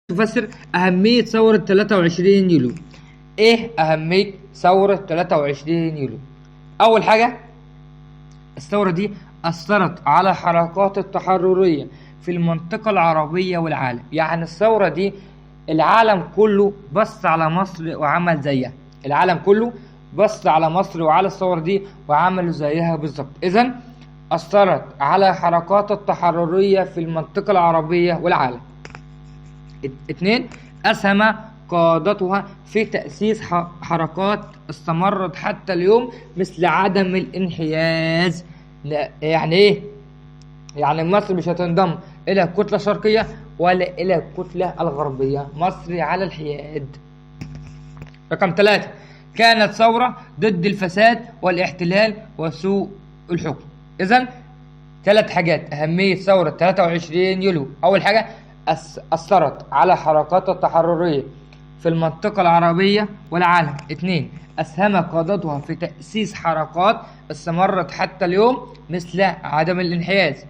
تفسر أهمية ثورة 23 يوليو. إيه أهمية ثورة 23 يوليو؟ أول حاجة، الثورة دي أثرت على حركات التحررية في المنطقة العربية والعالم. يعني الثورة دي العالم كله بص على مصر وعمل زيها. العالم كله بص على مصر وعلى الثورة دي وعملوا زيها بالظبط. إذن أثرت على حركات التحررية في المنطقة العربية والعالم. 2. أسهم قادتها في تأسيس حركات استمرت حتى اليوم مثل عدم الانحياز. يعني إيه؟ يعني مصر مش هتنضم إلى الكتلة الشرقية ولا إلى الكتلة الغربية، مصر على الحياد. رقم 3، كانت ثورة ضد الفساد والاحتلال وسوء الحكم. إذن 3 حاجات أهمية ثورة 23 يوليو. أول حاجة، أثرت على حركات التحررية في المنطقة العربية والعالم. 2، أسهم قادتها في تأسيس حركات استمرت حتى اليوم مثل عدم الانحياز.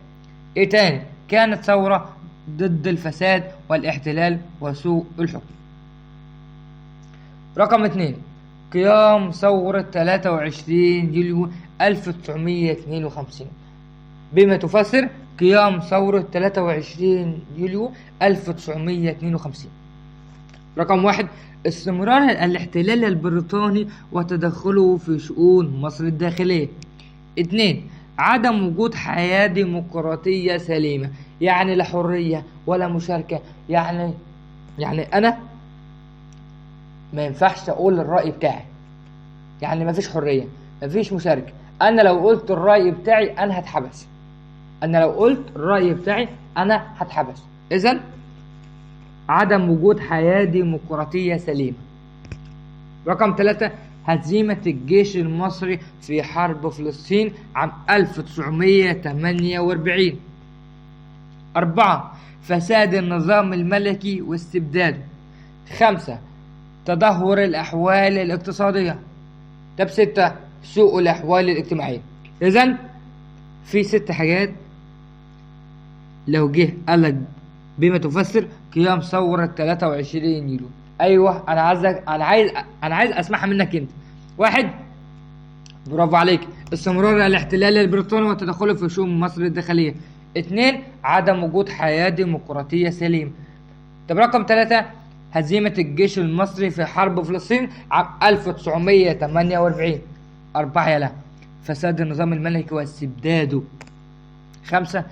إيه تاني؟ كانت ثورة ضد الفساد والاحتلال وسوء الحكم. رقم 2، قيام ثورة 23 يوليو 1952. بما تفسر قيام ثورة 23 يوليو 1952. رقم 1، استمرار الاحتلال البريطاني وتدخله في شؤون مصر الداخلية. 2، عدم وجود حياة ديمقراطية سليمة، يعني لا حرية ولا مشاركة. يعني أنا ما ينفعش أقول الرأي بتاعي، يعني ما فيش حرية، ما فيش مشاركة. أنا لو قلت الرأي بتاعي أنا هتحبس. إذن عدم وجود حياة ديمقراطية سليمة. رقم 3، هزيمة الجيش المصري في حرب فلسطين عام 1948. 4، فساد النظام الملكي واستبداده. 5، تدهور الأحوال الاقتصادية. 6، سوء الأحوال الاجتماعية. إذن في 6 حاجات لو جه قالك بما تفسر قيام ثورة 23 يوليو. ايوه، انا عايز اسمعها منك انت. 1، برافو عليك، استمرار الاحتلال البريطاني وتدخله في شؤون مصر الداخلية. 2، عدم وجود حياة ديمقراطية سليمة. طب رقم 3، هزيمة الجيش المصري في حرب فلسطين عام 1948. 4، يلا، فساد النظام الملكي واستبداده. 5،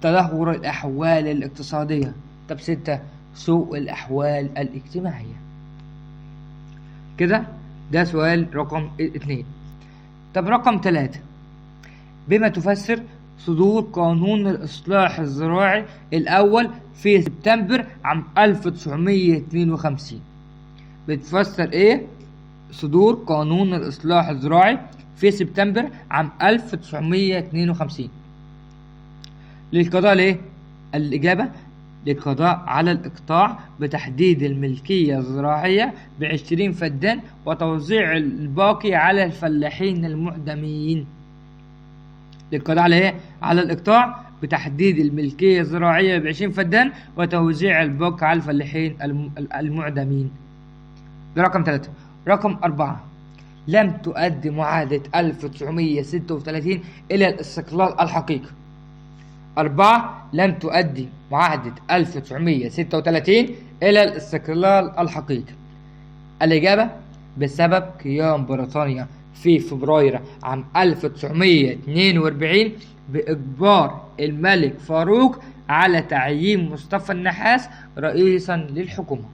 تدهور الأحوال الاقتصادية. طب 6، سوء الأحوال الاجتماعية. كده ده سؤال رقم 2. طب رقم 3، بما تفسر صدور قانون الإصلاح الزراعي الأول في سبتمبر عام 1952. بتفسر إيه صدور قانون الإصلاح الزراعي في سبتمبر عام 1952؟ للقضاء ليه؟ الإجابة للقضاء على الإقطاع بتحديد الملكية الزراعية ب20 فدان وتوزيع الباقي على الفلاحين المعدمين. للقضاء على إيه؟ على الإقطاع بتحديد الملكية الزراعية ب20 فدان وتوزيع الباقي على الفلاحين المعدمين. ده رقم 3. رقم 4، لم تؤدي معاهدة 1936 إلى الاستقلال الحقيقي. 4، لم تؤدي معاهدة 1936 إلى الاستقلال الحقيقي. الإجابة بسبب قيام بريطانيا في فبراير عام 1942 بإجبار الملك فاروق على تعيين مصطفى النحاس رئيسا للحكومة.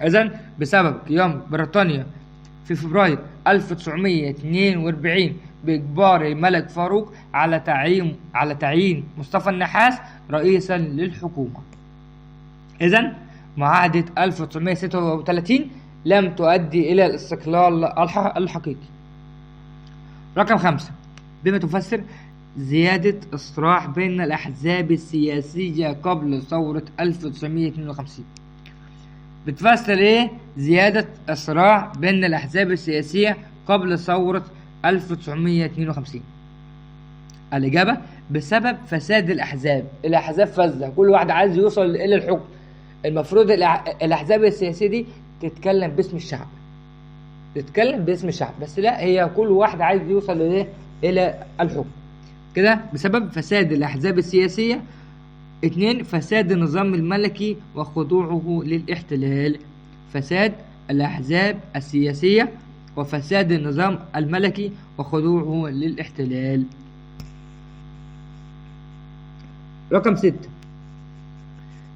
إذن بسبب قيام بريطانيا في فبراير 1942 بإجبار الملك فاروق على تعيين مصطفى النحاس رئيسا للحكومة. إذن معاهدة 1936 لم تؤدي إلى الاستقلال الحقيقي. رقم 5، بما تفسر زيادة الصراع بين الأحزاب السياسية قبل ثورة 1952. بتفسر إيه زيادة الصراع بين الأحزاب السياسية قبل ثورة 1952؟ الإجابة بسبب فساد الأحزاب فاسدة، كل واحد عايز يوصل إلى الحكم. المفروض الأحزاب السياسية دي تتكلم باسم الشعب، بس لا، هي كل واحد عايز يوصل إلى الحكم كده بسبب فساد الأحزاب السياسية. 2 فساد النظام الملكي وخضوعه للاحتلال. فساد الأحزاب السياسية وفساد النظام الملكي وخضوعه للاحتلال. رقم 6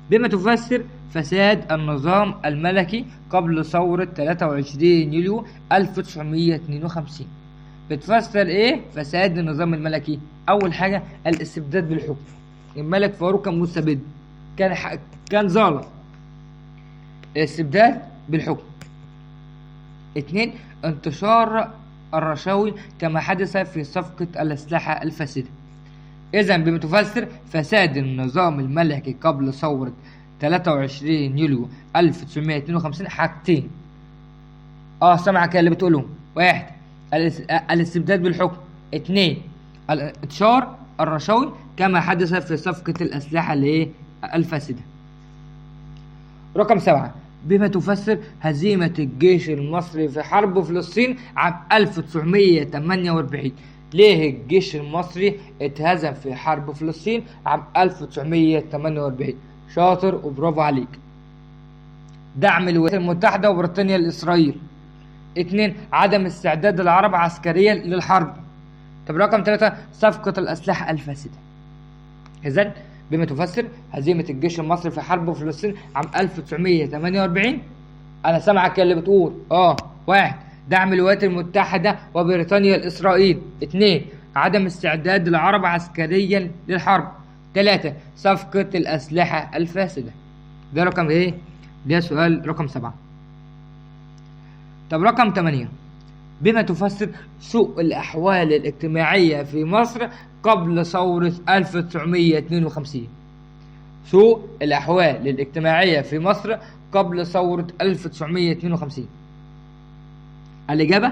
بما تفسر فساد النظام الملكي قبل ثورة 23 يوليو 1952. بتفسر ايه فساد النظام الملكي؟ اول حاجة الاستبداد بالحكم. الملك فاروق كان مستبد، كان ظالم. الاستبداد بالحكم. 2 انتشار الرشاوي كما حدث في صفقة الأسلحة الفاسدة. إذا بمتفسر فساد النظام الملكي قبل ثورة 23 يوليو 1952 حاجتين. سامعك اللي بتقولهم. 1 الاستبداد بالحكم. 2 انتشار الرشاوي كما حدث في صفقة الأسلحة الفاسدة. رقم 7 بما تفسر هزيمة الجيش المصري في حرب فلسطين عام 1948. ليه الجيش المصري اتهزم في حرب فلسطين عام 1948؟ شاطر وبرافو عليك. دعم الولايات المتحدة وبريطانيا لإسرائيل. 2 عدم استعداد العرب عسكريا للحرب. طب رقم 3 صفقة الأسلحة الفاسدة. إذن بما تفسر هزيمة الجيش المصري في حرب فلسطين عام 1948. أنا سامعك اللي بتقول 1 دعم الولايات المتحدة وبريطانيا لإسرائيل. 2 عدم استعداد العرب عسكريا للحرب. 3 صفقة الأسلحة الفاسدة. ده رقم ايه؟ ده سؤال رقم 7. طب رقم 8 بما تفسر سوء الأحوال الاجتماعية في مصر قبل ثورة 1952. سوء الأحوال الاجتماعية في مصر قبل ثورة 1952. الإجابة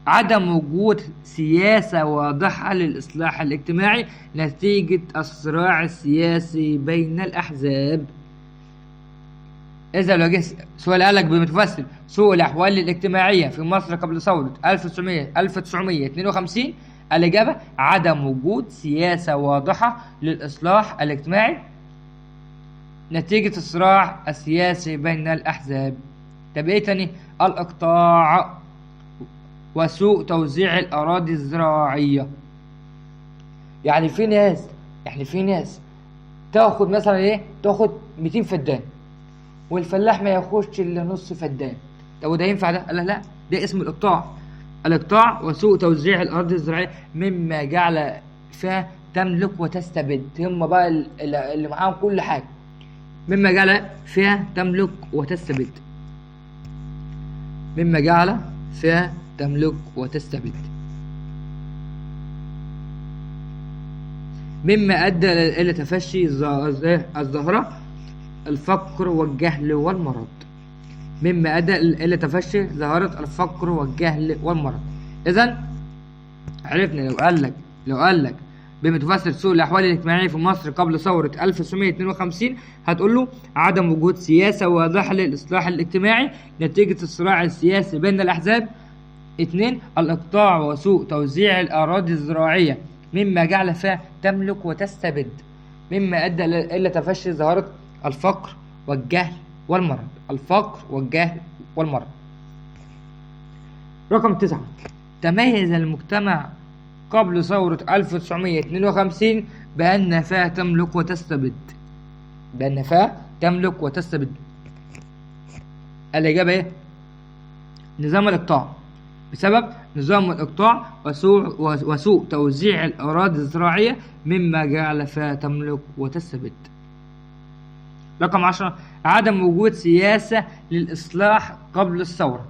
عدم وجود سياسة واضحة للإصلاح الاجتماعي نتيجة الصراع السياسي بين الأحزاب. إذا لو جه سؤال قالك بمتفسر سوء الأحوال الاجتماعية في مصر قبل ثورة 1952، الإجابة عدم وجود سياسة واضحة للإصلاح الاجتماعي نتيجة الصراع السياسي بين الأحزاب. طب إيه تاني؟ الإقطاع وسوء توزيع الأراضي الزراعية. يعني في ناس تاخد مثلا تاخد 200 فدان والفلاح ما ياخدش الا نص فدان. طب وده ينفع ده؟ قال لا، ده اسمه الإقطاع وسوء توزيع الأراضي الزراعية مما جعل فيها تملك وتستبد. هم بقى اللي معاهم كل حاجة. مما جعل فيها تملك وتستبد. مما أدى إلى تفشي الظاهرة الفقر والجهل والمرض. إذن عرفنا لو قال لك بما تفسر سوء الأحوال الاجتماعية في مصر قبل ثورة 1952 هتقول له عدم وجود سياسة واضحة للإصلاح الاجتماعي نتيجة الصراع السياسي بين الأحزاب. 2 الإقطاع وسوء توزيع الأراضي الزراعية مما جعل فيها تملك وتستبد مما أدى إلى تفشي ظاهرة الفقر والجهل والمرض. رقم 9 تميز المجتمع قبل ثورة 1952 بأن فيها تملك وتستبد. الإجابة إيه؟ نظام الإقطاع. بسبب نظام الإقطاع وسوء توزيع الأراضي الزراعية مما جعل فيها تملك وتستبد. رقم 10 عدم وجود سياسة للإصلاح قبل الثورة.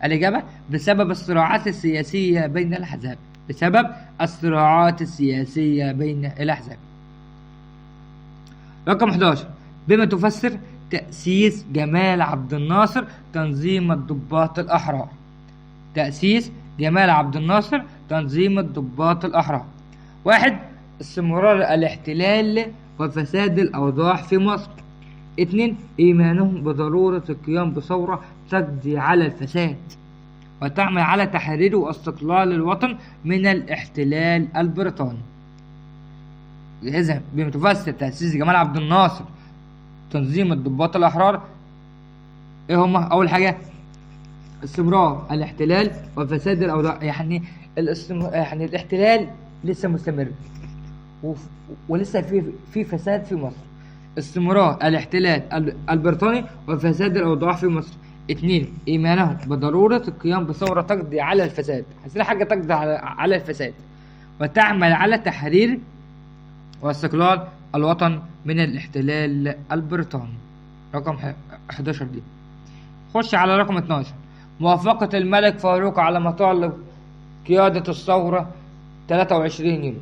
الإجابة بسبب الصراعات السياسية بين الأحزاب. رقم 11 بما تفسر تأسيس جمال عبد الناصر تنظيم الضباط الأحرار. 1 استمرار الاحتلال وفساد الأوضاع في مصر. 2. إيمانهم بضرورة القيام بثورة تقضي على الفساد وتعمل على تحرير واستقلال الوطن من الاحتلال البريطاني. إذا بمتفسر تأسيس جمال عبد الناصر تنظيم الضباط الأحرار إيه هما؟ أول حاجة استمرار الاحتلال وفساد الأوضاع، يعني يعني الاحتلال لسه مستمر ولسه في فساد في مصر. استمرار الاحتلال البريطاني وفساد الأوضاع في مصر. 2. إيمانهم بضرورة القيام بثورة تقضي على الفساد، عايزين حاجة تقضي على الفساد وتعمل على تحرير واستقلال الوطن من الاحتلال البريطاني. رقم 11 دي. خش على رقم 12. موافقة الملك فاروق على مطالب قيادة الثورة 23 يونيو.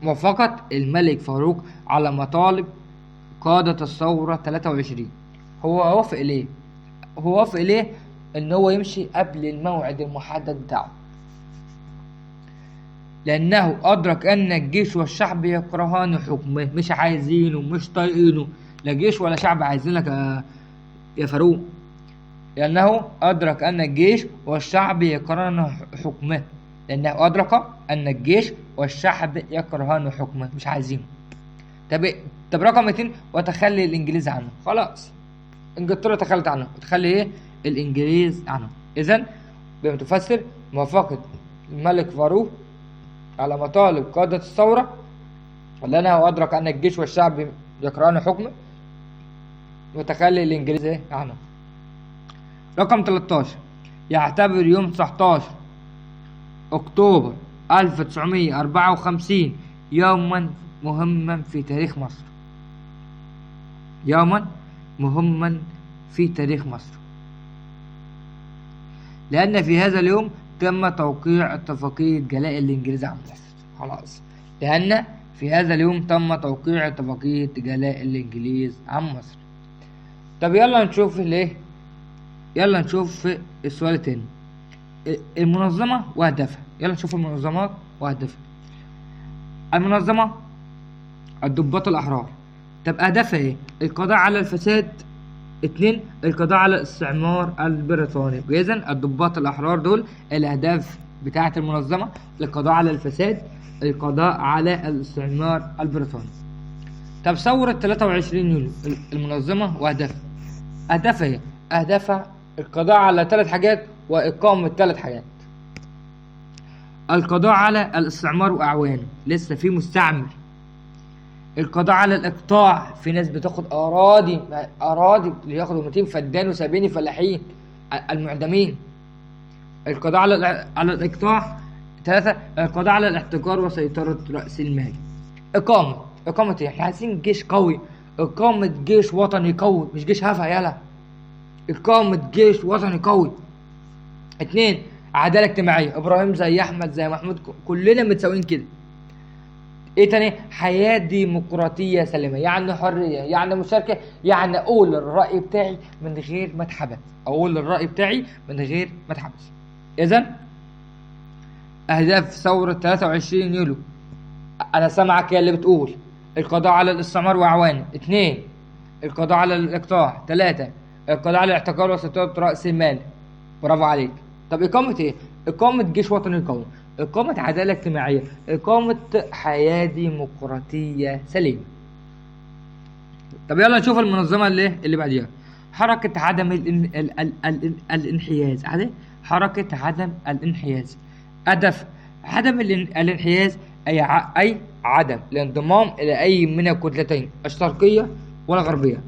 موافقة الملك فاروق على مطالب قادة الثورة 23. هو وافق ليه؟ هو وافق ليه ان هو يمشي قبل الموعد المحدد بتاعه، لانه ادرك ان الجيش والشعب يكرهان حكمه، مش عايزينه، مش طايقينه، لا جيش ولا شعب عايزينك يا فاروق، لانه ادرك ان الجيش والشعب يكرهان حكمه، لانه ادرك ان الجيش والشعب يكرهان حكمه، مش عايزينه. طب رقم 2. وتخلي الانجليز عنه. خلاص انجلترا تخلت عنه، وتخلي ايه؟ الانجليز عنه. اذا بمتفسر موافقة الملك فاروق على مطالب قادة الثورة، لأنه أدرك أن الجيش والشعب يكرهان حكمه، وتخلي الإنجليز إيه؟ عنه. رقم 13. يعتبر يوم 19 أكتوبر 1954 يوما مهما في تاريخ مصر. يوما مهما في تاريخ مصر، لأن في هذا اليوم تم توقيع اتفاقية جلاء الإنجليز عن مصر. خلاص، لأن في هذا اليوم تم توقيع اتفاقية جلاء الإنجليز عن مصر. طب يلا نشوف ليه، يلا نشوف السؤال التاني. المنظمة وهدفها. يلا نشوف المنظمات وهدفها. المنظمة الضباط الأحرار. طب أهدافها إيه؟ القضاء على الفساد. 2. القضاء على الاستعمار البريطاني. إذن الضباط الأحرار دول الأهداف بتاعة المنظمة: القضاء على الفساد، القضاء على الاستعمار البريطاني. طب ثورة 23 يوليو المنظمة وأهدافها. أهدافها إيه؟ أهدافها القضاء على 3 حاجات وإقامة 3 حاجات. القضاء على الاستعمار وأعوانه، لسه في مستعمر. القضاء على الإقطاع، في ناس بتاخد أراضي اللي ياخدوا 200 فدان و70 فلاحين المعدمين. القضاء على الإقطاع. 3. القضاء على الاحتكار وسيطرة رأس المال. إقامة إيه؟ إحنا عايزين جيش قوي، إقامة جيش وطني قوي، مش جيش هفا يلا، إقامة جيش وطني قوي. 2. عدالة اجتماعية، إبراهيم زي أحمد زي محمود، كلنا متساويين كده. ايه تاني؟ حياة ديمقراطية سليمة، يعني حرية، يعني مشاركة، يعني اقول الرأي بتاعي من غير ما اتحبس، اقول الرأي بتاعي من غير ما اتحبس. اذا اهداف ثورة 23 يوليو، انا سامعك يا اللي بتقول القضاء على الاستعمار واعوانه. 2. القضاء على الاقطاع. 3. القضاء على الاحتكار وسيطرة رأس المال. برافو عليك. طب إقامة إيه؟ إقامة جيش وطني قوي، إقامة عدالة اجتماعية، إقامة حياة ديمقراطية سليمة. طب يلا نشوف المنظمة اللي بعديها. حركة عدم الانحياز. حركة عدم الانحياز. هدف عدم الانحياز أي عدم الانضمام إلى أي من الكتلتين الشرقية والغربية.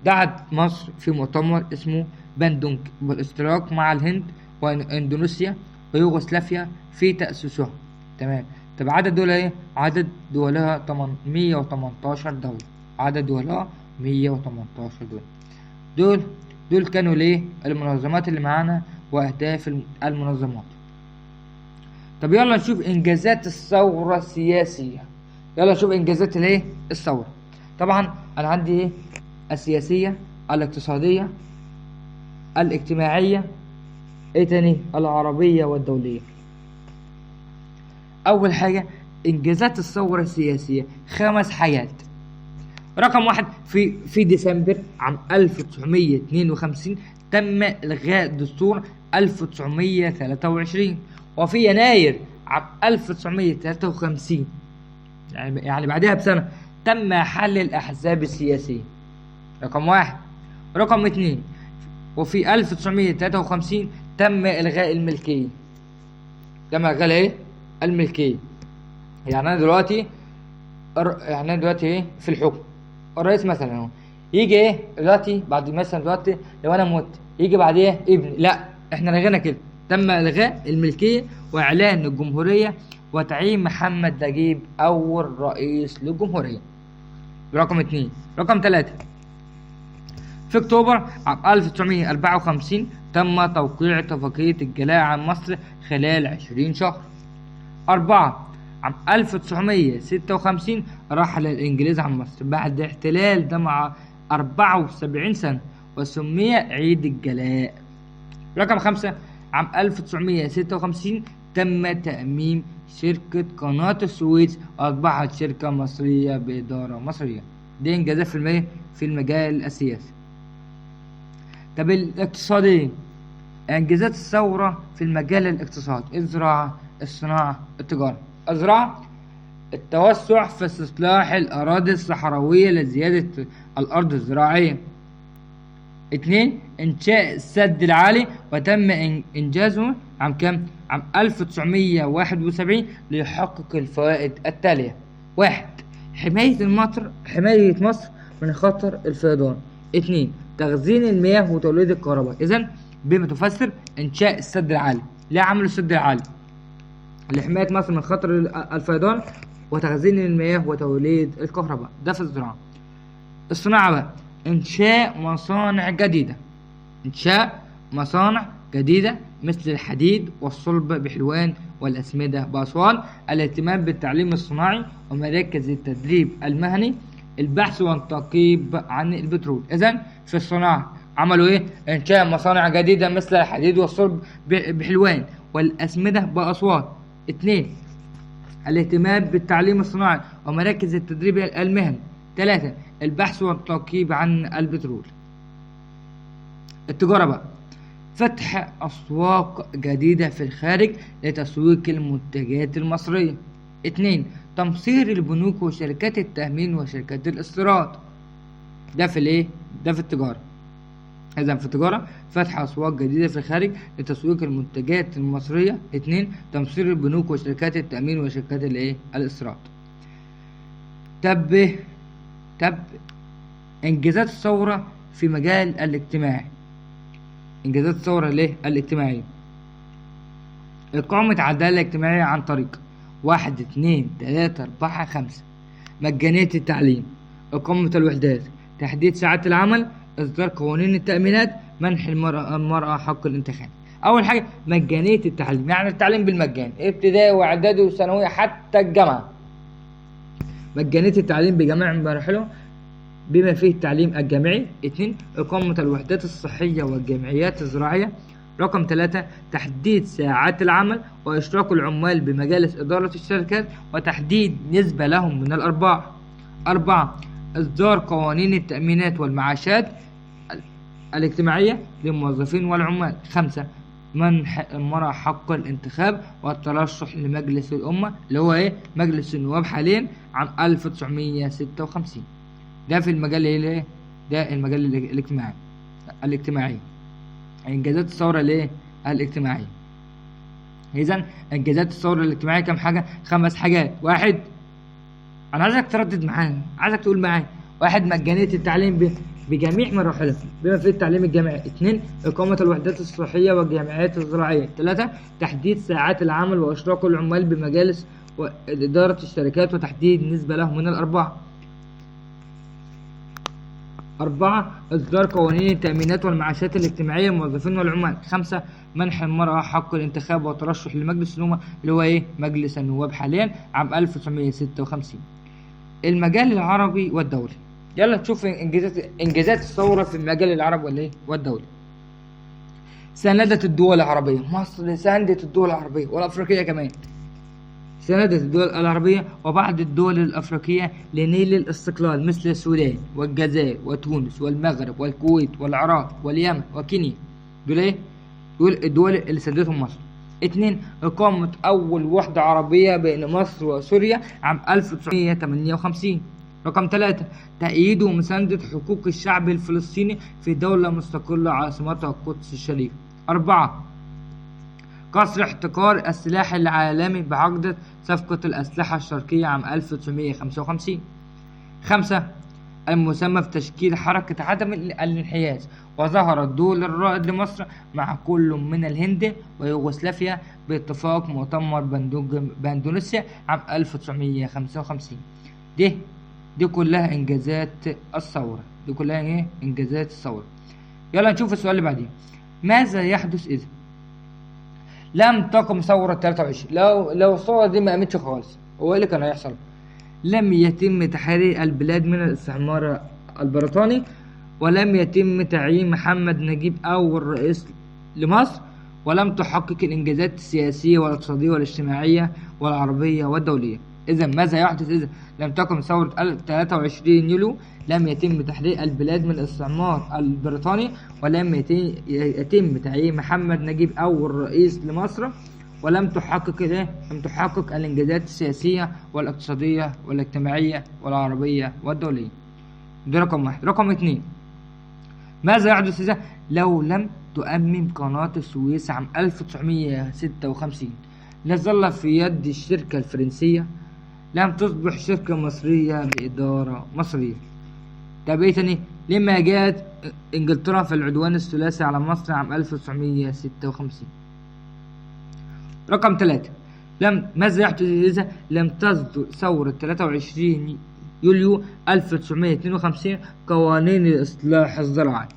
دعت مصر في مؤتمر اسمه باندونج بالاشتراك مع الهند واندونيسيا ويوغوسلافيا في تأسيسها. تمام. طب عدد دول ايه؟ عدد دولها 118 دولة. عدد دولها 118 دولة. دول كانوا ليه المنظمات اللي معانا واهداف المنظمات. طب يلا نشوف انجازات الثورة السياسية. يلا نشوف انجازات الايه؟ الثورة. طبعا انا عندي ايه؟ السياسية، الاقتصادية، الاجتماعية، ايه تاني؟ العربية والدولية. اول حاجة انجازات الثورة السياسية 5 حاجات. رقم واحد، في ديسمبر عام 1952 تم إلغاء دستور 1923. وفي يناير عام 1953 يعني بعدها بسنة تم حل الأحزاب السياسية. رقم واحد. رقم اتنين، وفي 1953 تم إلغاء الملكية. تم إلغاء إيه؟ الملكية. يعني أنا دلوقتي إيه في الحكم، الرئيس مثلا اهو يجي ايه دلوقتي بعد مثلا دلوقتي لو انا مت يجي بعد ايه ابني، لا احنا لغينا كده. تم الغاء الملكيه واعلان الجمهوريه وتعيين محمد نجيب اول رئيس للجمهوريه. رقم اتنين. رقم تلاتة، في اكتوبر عام 1954 تم توقيع اتفاقيه الجلاء عن مصر خلال 20 شهر. 4. عام 1956 رحل الإنجليز عن مصر بعد احتلال ده مع 74 سنة وسمي عيد الجلاء. رقم 5. عام 1956 تم تأميم شركة قناة السويس وأصبحت شركة مصرية بإدارة مصرية. دي إنجازات في المجال السياسي. طب الاقتصادي، إنجازات الثورة في المجال الاقتصادي: الزراعة، الصناعة، التجارة. الزراعة: التوسع في استصلاح الأراضي الصحراوية لزيادة الأرض الزراعية. 2. إنشاء السد العالي وتم إنجازه عام كام؟ عام 1971 ليحقق الفوائد التالية: 1. حماية مصر من خطر الفيضان. 2. تخزين المياه وتوليد الكهرباء. إذن بما تفسر إنشاء السد العالي. ليه عملوا السد العالي؟ لحماية مصر من خطر الفيضان وتخزين المياه وتوليد الكهرباء. ده في الزراعة. الصناعة بقى: إنشاء مصانع جديدة مثل الحديد والصلب بحلوان والأسمدة بأسوان. الاهتمام بالتعليم الصناعي ومراكز التدريب المهني. البحث والتنقيب عن البترول. إذن في الصناعة عملوا إيه؟ إنشاء مصانع جديدة مثل الحديد والصلب بحلوان والأسمدة بأسوان. 2. الاهتمام بالتعليم الصناعي ومراكز التدريب المهني. 3. البحث والتنقيب عن البترول. التجارة بقى: فتح أسواق جديدة في الخارج لتسويق المنتجات المصرية. 2. تمصير البنوك وشركات التأمين وشركات الاستيراد. ده في الايه؟ ده في التجارة. إذا في التجارة فتح أسواق جديدة في الخارج لتسويق المنتجات المصرية. 2. تمصير البنوك وشركات التأمين وشركات الايه؟ الاستيراد. طب إنجازات الثورة في مجال الاجتماعي. إنجازات الثورة الاجتماعية: إقامة عدالة اجتماعية عن طريق 1 2 3 4 5 مجانية التعليم، إقامة الوحدات، تحديد ساعات العمل، إصدار قوانين التأمينات، منح المرأة حق الانتخاب. أول حاجة مجانية التعليم، يعني التعليم بالمجان، ابتدائي وإعدادي وثانوية حتى الجامعة. مجانية التعليم بجميع مراحله بما فيه التعليم الجامعي. 2. إقامة الوحدات الصحية والجمعيات الزراعية. رقم 3. تحديد ساعات العمل وإشراك العمال بمجالس إدارة الشركات وتحديد نسبة لهم من الأرباح. 4. إصدار قوانين التأمينات والمعاشات الاجتماعية للموظفين والعمال. 5. منح المرأة حق الانتخاب والترشح لمجلس الأمة اللي هو إيه؟ مجلس النواب حاليا عام 1956. ده في المجال ايه؟ ده المجال الاجتماعي. انجازات الثوره الاجتماعيه. اذا انجازات الثوره الاجتماعيه كم حاجه؟ 5 حاجات. 1. انا عايزك تردد معايا، عايزك تقول معايا. 1. مجانيه التعليم بجميع مراحله بما فيه التعليم الجامعي. 2. إقامة الوحدات الصحية والجمعيات الزراعية. 3. تحديد ساعات العمل وإشراك العمال بمجالس إدارة الشركات وتحديد نسبة لهم من الأرباح. 4. إصدار قوانين التأمينات والمعاشات الاجتماعية للموظفين والعمال. 5. منح المرأة حق الانتخاب والترشح لمجلس الأمة اللي هو إيه؟ مجلس النواب حاليا عام 1956. المجال العربي والدولي. يلا نشوف إنجازات الثورة في المجال العربي والدولي. ساندت الدول العربية، مصر ساندت الدول العربية والأفريقية كمان ساندت الدول العربية وبعض الدول الأفريقية لنيل الاستقلال مثل السودان والجزائر وتونس والمغرب والكويت والعراق واليمن وكينيا. دول إيه؟ دول الدول اللي ساندتهم مصر. 2. إقامة أول وحدة عربية بين مصر وسوريا عام 1958. رقم 3. تأييد ومساندة حقوق الشعب الفلسطيني في دولة مستقلة عاصمتها القدس الشريف. 4. كسر احتكار السلاح العالمي بعقد صفقة الأسلحة الشرقية عام 1955. 5. المسمى بتشكيل حركة عدم الانحياز، وظهر الدور الرائد لمصر مع كل من الهند ويوغوسلافيا باتفاق مؤتمر باندونسيا عام 1955. دي كلها إنجازات الثورة. دي كلها إيه؟ إنجازات الثورة. يلا نشوف السؤال اللي بعديه. ماذا يحدث إذا لم تقم ثورة 23؟ لو الثورة دي ما قامتش خالص، هو إيه اللي كان هيحصل؟ لم يتم تحرير البلاد من الاستعمار البريطاني، ولم يتم تعيين محمد نجيب أول رئيس لمصر، ولم تحقق الإنجازات السياسية والاقتصادية والاجتماعية والعربية والدولية. إذا ماذا يحدث إذا لم تقم ثورة 23 يوليو؟ لم يتم تحرير البلاد من الاستعمار البريطاني، ولم يتم تعيين محمد نجيب أول رئيس لمصر، ولم تحقق الإنجازات السياسية والاقتصادية والاجتماعية والعربية والدولية. ده رقم 1. رقم 2. ماذا يحدث إذا لو لم تؤمم قناة السويس عام 1956؟ لظل في يد الشركة الفرنسية، لم تصبح شركة مصرية بإدارة مصرية. طب إيه تاني؟ لما جاءت إنجلترا في العدوان الثلاثي على مصر عام 1956. رقم 3. ماذا يحدث إذا لم تصدر ثورة 23 يوليو 1952 قوانين الإصلاح الزراعي؟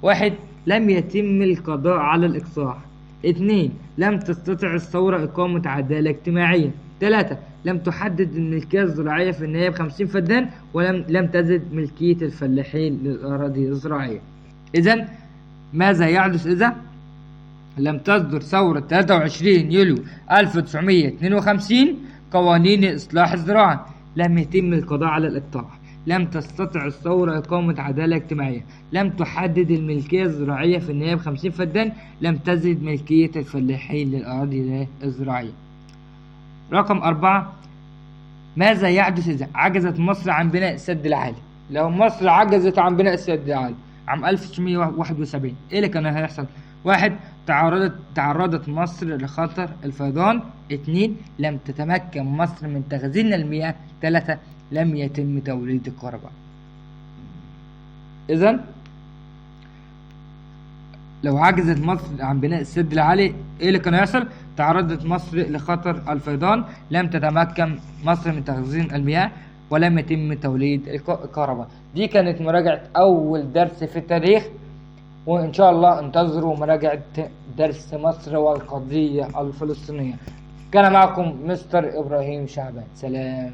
1. لم يتم القضاء على الإقصاء. 2. لم تستطع الثورة إقامة عدالة اجتماعية. 3. لم تحدد الملكية الزراعية في النهاية ب50 فدان، ولم تزد ملكية الفلاحين للأراضي الزراعية. إذن ماذا يحدث إذا لم تصدر ثورة 23 يوليو 1952 قوانين الإصلاح الزراعي؟ لم يتم القضاء على الإقطاع، لم تستطع الثورة إقامة عدالة اجتماعية، لم تحدد الملكية الزراعية في النهاية ب50 فدان، لم تزد ملكية الفلاحين للأراضي الزراعية. رقم 4. ماذا يحدث إذا عجزت مصر عن بناء السد العالي؟ لو مصر عجزت عن بناء السد العالي عام 1971، إيه اللي كان هيحصل؟ 1. تعرضت مصر لخطر الفيضان. 2. لم تتمكن مصر من تخزين المياه. 3. لم يتم توليد الكهرباء. إذن لو عجزت مصر عن بناء السد العالي، إيه اللي كان هيحصل؟ تعرضت مصر لخطر الفيضان، لم تتمكن مصر من تخزين المياه، ولم يتم توليد الكهرباء. دي كانت مراجعة أول درس في التاريخ، وإن شاء الله انتظروا مراجعة درس مصر والقضية الفلسطينية. كان معكم مستر إبراهيم شعبان. سلام.